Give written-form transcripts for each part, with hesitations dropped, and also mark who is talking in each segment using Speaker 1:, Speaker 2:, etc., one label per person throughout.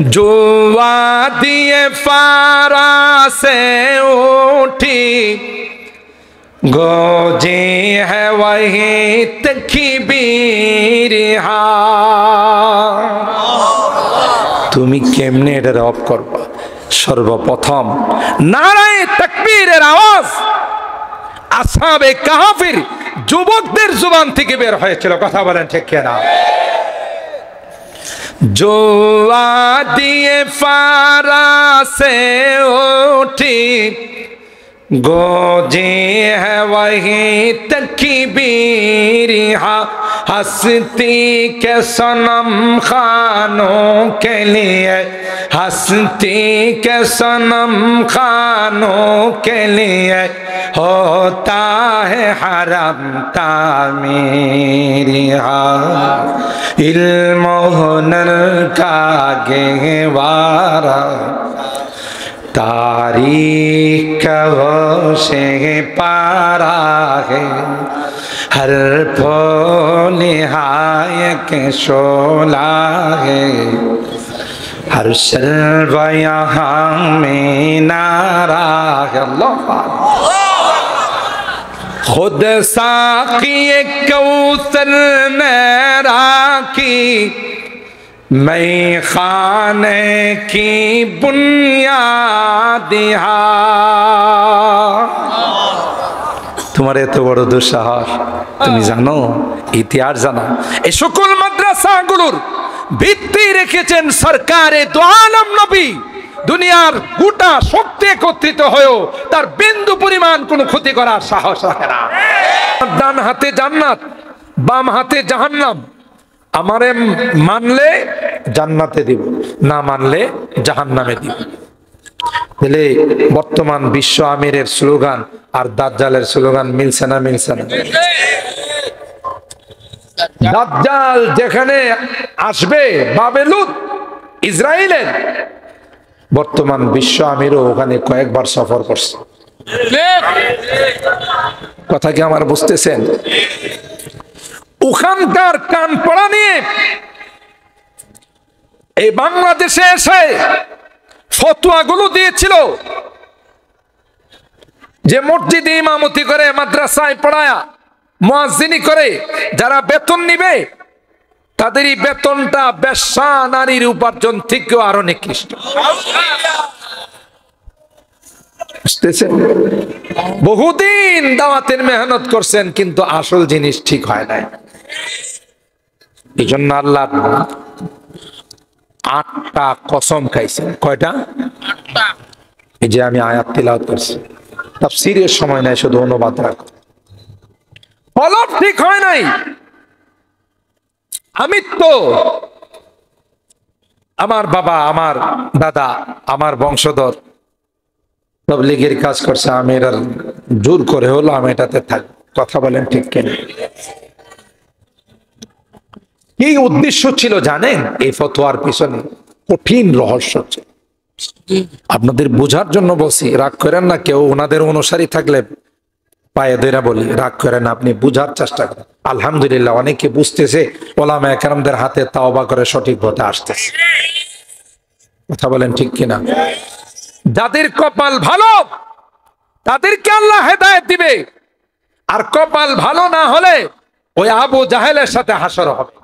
Speaker 1: जुआ दिए फारा से उठी गोजी है वही तकबीर। তুমি কেমনে এটা রব করবা? সর্বপ্রথম নারায়ে তাকবীরের আওয়াজ আসহাবে কাহফির যুবকদের জবান থেকে বের হয়েছিল। কথা বলেন ঠিক কিনা? जुआ दिए फारा से उठी गोजी है वही तकबीर। हस्ती के सनम खानों के लिए, हस्ती के सनम खानों के लिए होता है हरम तामीर। इल्म हुनर का गहवारा तारीख वो से पारा है। हर फो निहायक शोला है, हर शर्व यहाँ में नारा है। अल्लाह खुद साक़ी कौसर मेरा की मैं खाने की बुनियाद। তোমার এত বড় দুঃসাহস, তুমি জানো ইতিহাস জানো এই সকল মাদ্রাসাগুলোর ভিত্তি রেখেছেন সরকারে দু আলম নবী। দুনিয়ার গোটা শক্তি একত্রিত হয়েও তার বিন্দু পরিমাণ কোনো ক্ষতি করার সাহস রাখে না। ডান হাতে জান্নাত, বাম হাতে জাহান্নাম। আমারে মানলে জান্নাতে দিব, না মানলে জাহান্নামে দিব। তাহলে বর্তমান বিশ্ব আমিরের স্লোগান আর দাজ্জালের স্লোগান মিলছে না? মিলছে না? দাজ্জাল যেখানে আসবে বাবেলুত ইসরায়েলের, বর্তমান বিশ্ব আমিরও ওখানে কয়েকবার সফর করছে। কথা কি আমার বুঝতেছেন? ওখানকার কান পড়া নিয়ে এই বাংলাদেশে এসে ফতোয়াগুলো দিয়েছিল যে মসজিদে ইমামতি করে, মাদ্রাসায় পড়ায়া মুয়াজ্জিনি করে যারা বেতন নিবে তাদেরই বেতনটা বেশ্যা নারীর উপার্জন থেকেও আরো নিকৃষ্ট। বহুদিন দাওয়াতের মেহনত করছেন কিন্তু আসল জিনিস ঠিক হয় নাই। এই জন্য আল্লাহ 8টা কসম খাইছেন। কয়টা? 8টা। এই যে আমি আয়াত তিলাওয়াত করছি, তাফসীরের সময় নাই, শুধু অনুবাদ রাখো। ফলক ঠিক হয় নাই। আমি তো আমার বাবা, আমার দাদা, আমার বংশধর তাবলীগের কাজ করছে, আমি এর জোর করে হলো আমি এটাতে থাক। কথা বলেন ঠিক কিনা? কি উদ্দেশ্য ছিল জানেন? এই ফতোয়ার পিছনে কঠিন রহস্য ছিল। আপনাদের বোঝার জন্য বলছি, রাগ করেন না। কেউ ওনাদের অনুসারী থাকলে পায়ে ধরে বলি, রাগ করেন, আপনি বুঝার চেষ্টা করেন। আলহামদুলিল্লাহ অনেকে বুঝতেছে, ওলামায়ে কেরামদের হাতে তাওবা করে সঠিক পথে আসতেছে। কথা বলেন ঠিক কিনা? যাদের কপাল ভালো তাদেরকে আল্লাহ হেদায়েত দিবে, আর কপাল ভালো না হলে ওই আবু জাহেলের সাথে হাসর হবে।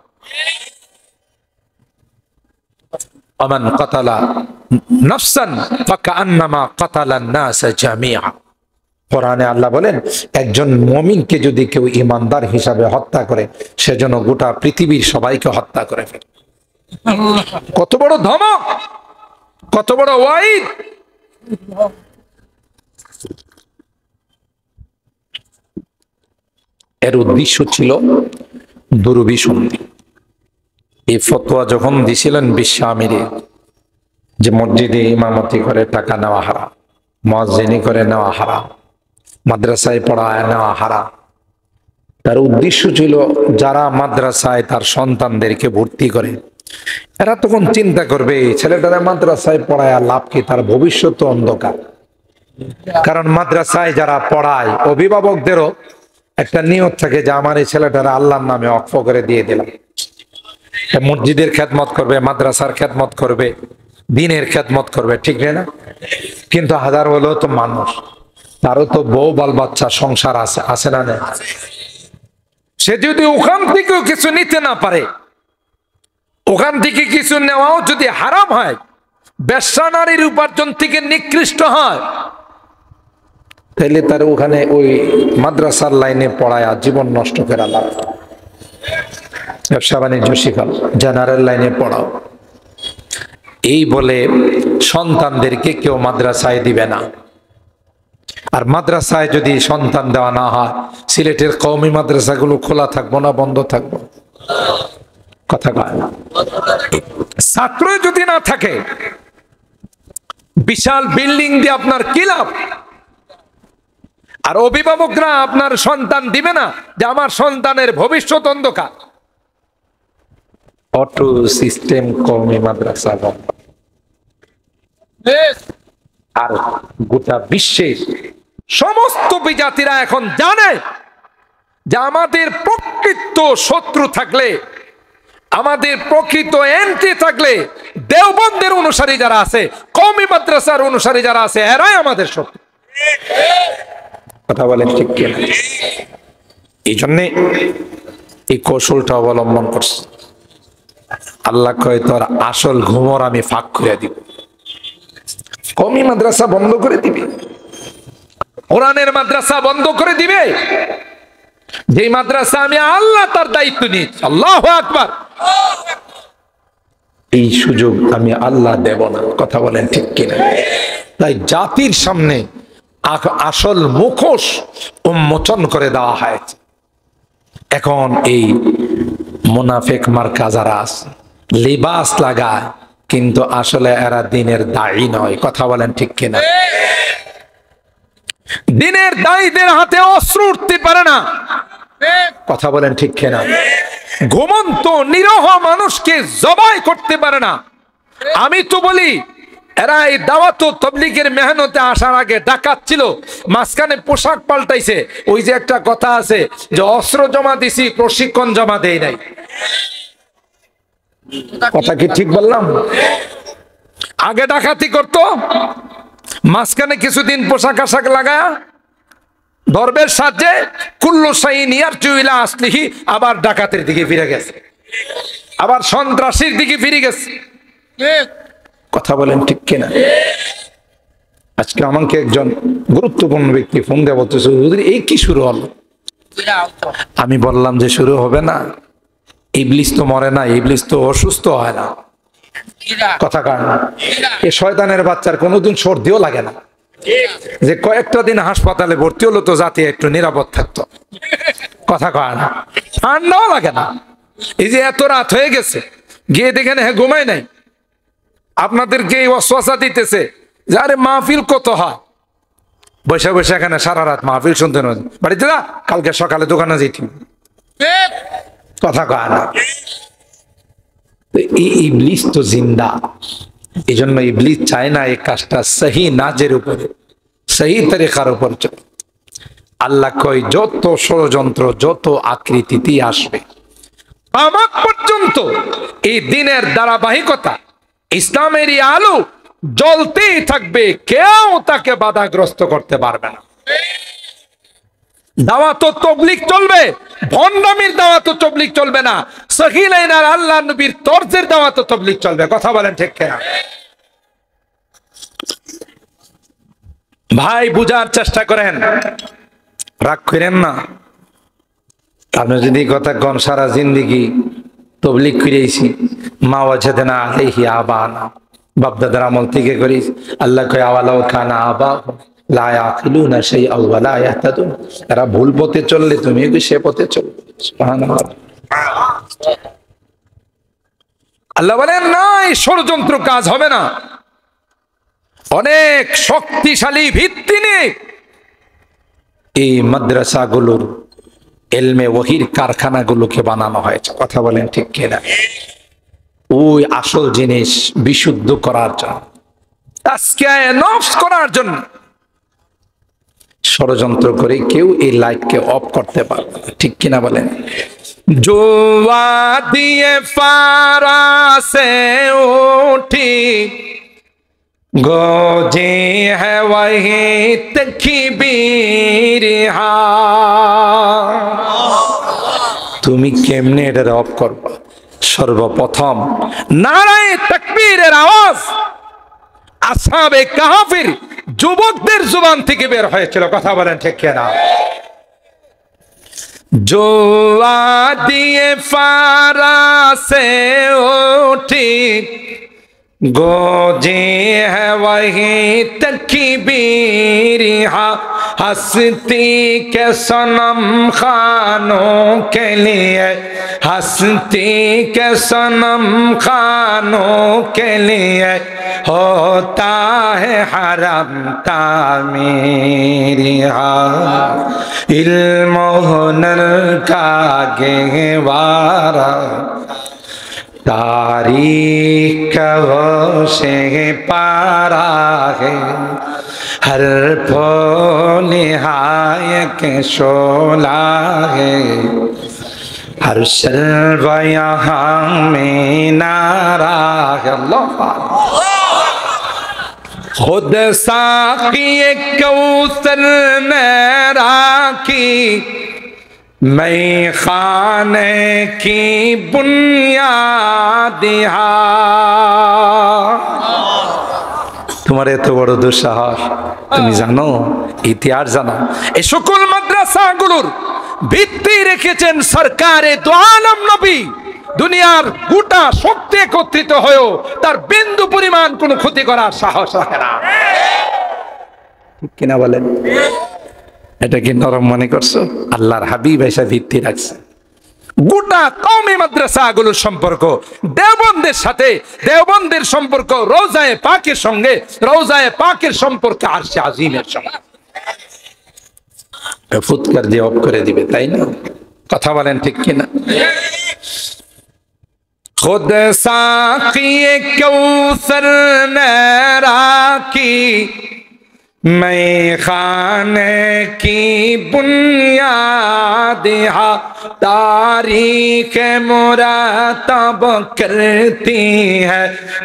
Speaker 1: আমান কাতালা নাফসান ফাকান্নামা কাতালান নাস জামিআ। কোরআনে আল্লাহ বলেন, একজন মুমিনকে যদি কেউ ঈমানদার হিসাবে হত্যা করে, সেজন্য গোটা পৃথিবীর সবাইকে হত্যা করে ফেলে। কত বড় ধমক, কত বড় ওয়াইদ! এর উদ্দেশ্য ছিল দুর্বিসন্ধি। এই ফতোয়া যখন দিছিলেন বিশ্ব আমিরে যে মসজিদে ইমামতি করে টাকা নেওয়া হারাম, মুয়াজ্জিনি করে নেওয়া হারাম, মাদ্রাসায় পড়ায় নেওয়া হারাম, তার উদ্দেশ্য ছিল যারা মাদ্রাসায় তার সন্তানদেরকে ভর্তি করে এরা তখন চিন্তা করবে ছেলেটারা মাদ্রাসায় পড়ায় লাভ কি, তার ভবিষ্যৎ তো অন্ধকার। কারণ মাদ্রাসায় যারা পড়ায় অভিভাবকদেরও একটা নিয়ত থাকে যে আমার এই ছেলেটারা আল্লাহর নামে ওয়াকফ করে দিয়ে দিলাম, মসজিদের খেদমত করবে, মাদ্রাসার খেদমত করবে, দিনের খেদমত করবে, ঠিক না? কিন্তু হাজার হলেও তো মানুষ, তারও তো বউ বাল বাচ্চা সংসার আছে, আছে না? সে যদি ওখান থেকেও কিছু নিতে না পারে, ওখান থেকে কিছু নেওয়াও যদি হারাম হয়, বেশ্যা নারীর উপার্জন থেকে নিকৃষ্ট হয়, তাহলে তার ওখানে ওই মাদ্রাসার লাইনে পড়ায় জীবন নষ্ট করে লাভ। ব্যবসা বাণিজ্য শিখাও, জেনারেল লাইনে পড়াও, এই বলে সন্তানদেরকে কেউ মাদ্রাসায় দিবে না। আর মাদ্রাসায় যদি সন্তান দেওয়া না হয়, সিলেটের কওমি মাদ্রাসাগুলো খোলা থাকবো না বন্ধ থাকবো? কথা কয় না। ছাত্র যদি না থাকে, বিশাল বিল্ডিং দিয়ে আপনার কি লাভ? আর অভিভাবকরা আপনার সন্তান দিবে না যে আমার সন্তানের ভবিষ্যৎ অন্ধকার। অটো সিস্টেম কওমি মাদ্রাসা বন্ধ। আর গোটা বিশ্বের সমস্ত বিজাতিরা এখন জানে যে আমাদের প্রকৃত শত্রু থাকলে, আমাদের প্রকৃত এন্টি থাকলে, দেওবন্দের অনুসারী যারা আছে, কওমি মাদ্রাসার অনুসারী যারা আছে, এরাই আমাদের শত্রু। কথা বলেন ঠিক কিনা? এই জন্যে এই কৌশলটা অবলম্বন করছে। আল্লাহ কয় তোর আসল ঘুমর আমি ফাঁক করে দিব। কওমি মাদ্রাসা বন্ধ করে দিবে, কোরআনের মাদ্রাসা বন্ধ করে দিবে, যে মাদ্রাসা আমি আল্লাহ তার দায়িত্ব নিয়েছি। আল্লাহু আকবার। এই সুযোগ আমি আল্লাহ দেব না। কথা বলেন ঠিক কিনা? তাই জাতির সামনে আসল মুখোশ উন্মোচন করে দেওয়া হয়েছে। এখন এই মুনাফিক মার্কা যারা আছে, লিবাস লাগায়, কিন্তু আসলে এরা দিনের দায়ী নয়। কথা বলেন ঠিক কিনা? দিনের দায়ীদের হাতে অস্ত্র উঠতে পারে না। কথা বলেন ঠিক কিনা? ঘুমন্ত নিরহ মানুষকে জবাই করতে পারে না। আমি তো বলি, এরা এই দাওয়াত ও তাবলীগের মেহনতে আসার আগে ডাকাত ছিল, মাঝখানে পোশাক পাল্টাইছে। ওই যে একটা কথা আছে যে অস্ত্র জমা দিছি, প্রশিক্ষণ জমা দেই নাই। কথা কি ঠিক বললাম? আগে ডাকাতি করতো, মাঝখানে কিছুদিন পোশাক আশাক লাগায়া ধর্মের সাহায্যে কুল্লু শাইইন ইয়ারজু ইলা আসলিহি, আবার ডাকাতের দিকে ফিরে গেছে, আবার সন্ত্রাসীর দিকে ফিরে গেছে। কথা বলেন ঠিক কিনা? আজকে আমাকে একজন গুরুত্বপূর্ণ ব্যক্তি ফোন দিয়ে বলতেছে, হুজুর এই কি শুরু হলো? আমি বললাম যে শুরু হবে না, ইবলিস তো মরে না, ইবলিস তো অসুস্থ হয় না। কথা কয় না? এই শয়তানের বাচ্চার কোনোদিন সর্দিও লাগে না, যে কয়েকটা দিন হাসপাতালে ভর্তি হলো তো জাতি একটু নিরাপদ থাকতো। কথা কয় না? ঠান্ডাও লাগে না। এই যে এত রাত হয়ে গেছে, গিয়ে দেখেন হ্যাঁ ঘুমাই নাই, আপনাদেরকে এই ওয়াসওয়াসা দিতেছে যে আরে মাহফিল কত হয়, বসে বসে এখানে সারা রাত মাহফিল শুনতে না, বাড়িতে যা, কালকে সকালে দোকানে যেতে। কথা কয় না? এই ইবলিস তো জিন্দা। এই জন্য ইবলিস চায় না এই কাজটা সহি নাজের উপরে, সহি তরিকার উপর চলে। আল্লাহ কয় যত ষড়যন্ত্র, যত আকৃতিতে আসবে, কিয়ামত পর্যন্ত এই দিনের ধারাবাহিকতা, ইসলামের এই আলো জ্বলতেই থাকবে, কেউ তাকে বাধাগ্রস্ত করতে পারবে না। দাওয়াত ও তাবলীগ চলবে, ভণ্ডামির দাওয়াত ও তাবলীগ চলবে না। সহিহ লাইন আর আল্লাহর নবীর তরজের দাওয়াত ও তাবলীগ চলবে। কথা বলেন ঠিক কিনা? ভাই বুঝার চেষ্টা করেন, রাগ করেন না। আপনি যদি কথা কন সারা জিন্দেগি তাবলীগ করেছি, মা ওয়াজাদনা আলাইহি আবানা, বাপদাদার আমল থেকে করিস। আল্লাহ কয় আওয়ালাউ কানা আবা লা ইয়াকিলুনা শাইআন ওয়া লা ইয়াহতাদুন। এরা ভুল পথে চললে তুমি কি সে পথে চলবে। সুবহানাল্লাহ। আল্লাহ বলেন না, এই ষড়যন্ত্র কাজ হবে না। অনেক শক্তিশালী ভিত্তি নিয়ে এই মাদ্রাসাগুলোর এলমে ওহির কারখানাগুলোকে বানানো হয়েছে। কথা বলেন ঠিক কিনা? ওই আসল জিনিস বিশুদ্ধ করার জন্য, তাজকিয়ায়ে নফস করার জন্য ষড়যন্ত্র করে কেউ এই লাইটকে অফ করতে পারবে না। ঠিক কিনা বলেন? জোয়া দিয়ে ফারাসে উঠি गोजे है वही तकबीर তুমি কেমনে এটা অফ করবা? সর্বপ্রথম নারায়ে তাকবীরের আওয়াজ আসহাবে কাহফের যুবকদের জবান থেকে বের হয়েছিল। কথা বলেন ঠিক কিনা? जो आदिए फारा से उठी गोजे है वही तकबीर हस्ती के सनम खानों के लिए हस्ती के सनम खानों के लिए होता है हरम तामीर इल्म हुनर का गहवारा तारीख से पारा है हर निहाय के शोला है हर शर्व यहाँ में नारा है। खुद साक़ी कौसर मेरा की मैं खाने की बुनियाद তোমার এত বড় দুঃসাহস, তুমি জানো ইতিহাস জানো এই সকল মাদ্রাসাগুলোর ভিত্তি রেখেছেন সরকারে দো আলম নবী। দুনিয়ার গোটা শক্তি একত্রিত হয়েও তার বিন্দু পরিমাণ কোনো ক্ষতি করার সাহস রাখে না। ঠিক কিনা বলেন? এটা কি নরম মনে করছো? আল্লাহর হাবিব এসে ভিত্তি রাখছে। গোটা কওমি মাদ্রাসাগুলোর সম্পর্ক দেওবন্দের সাথে, দেওবন্দের সম্পর্ক রওজায়ে পাকের সঙ্গে, রওজায়ে পাকের সম্পর্কে আরশে আজিমের সঙ্গে। ফুৎকার দিয়ে অফ করে দিবে, তাই না? কথা বলেন ঠিক কিনা? खुद साक़ी कौसर मेरा की मैं खाने की बुनियाद तारीख मुरातब करती है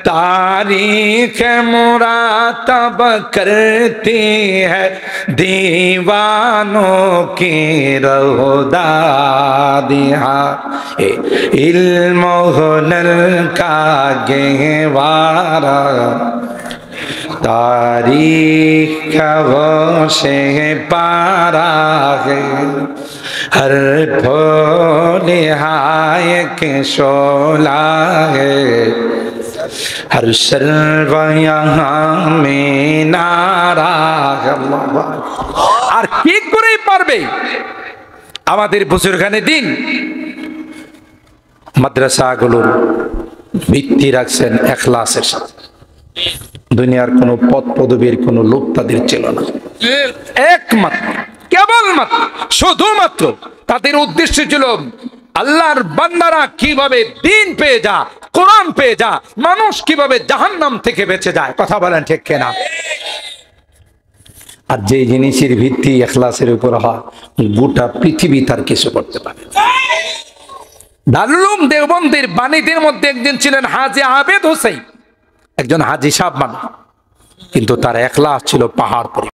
Speaker 1: तारीख मुरातब करती है दीवानों की रौदादिया इल्म हुनर का गहवारा तारीख से पारा है हर निहाय के शोला है हर शर्व यहाँ में नारा है। আর কি করেই পারবে আমাদের বুজুর্গানে দিন মাদ্রাসাগুলোর ভিত্তি রাখছেন ইখলাসের সাথে। দুনিয়ার কোন পদ পদবীর কোন লোক তাদের ছিল না। একমাত্র কেবলমাত্র শুধুমাত্র তাদের উদ্দেশ্য ছিল আল্লাহর বান্দারা কিভাবে দ্বীন পেয়ে যা, কোরআন পেয়ে যা, মানুষ কিভাবে জাহান্নাম থেকে বেঁচে যায়। কথা বলেন ঠিক কিনা? আর যে জিনিসের ভিত্তি ইখলাসের উপর হয় গোটা পৃথিবী তার কিছু করতে পারে। দারুল উলুম দেওবন্দের বাণীদের মধ্যে একজন ছিলেন হাজী আবেদ হোসেন, একজন হাজী সাহেব মানুষ, কিন্তু তার ইখলাস ছিল পাহাড় পরিমাণ।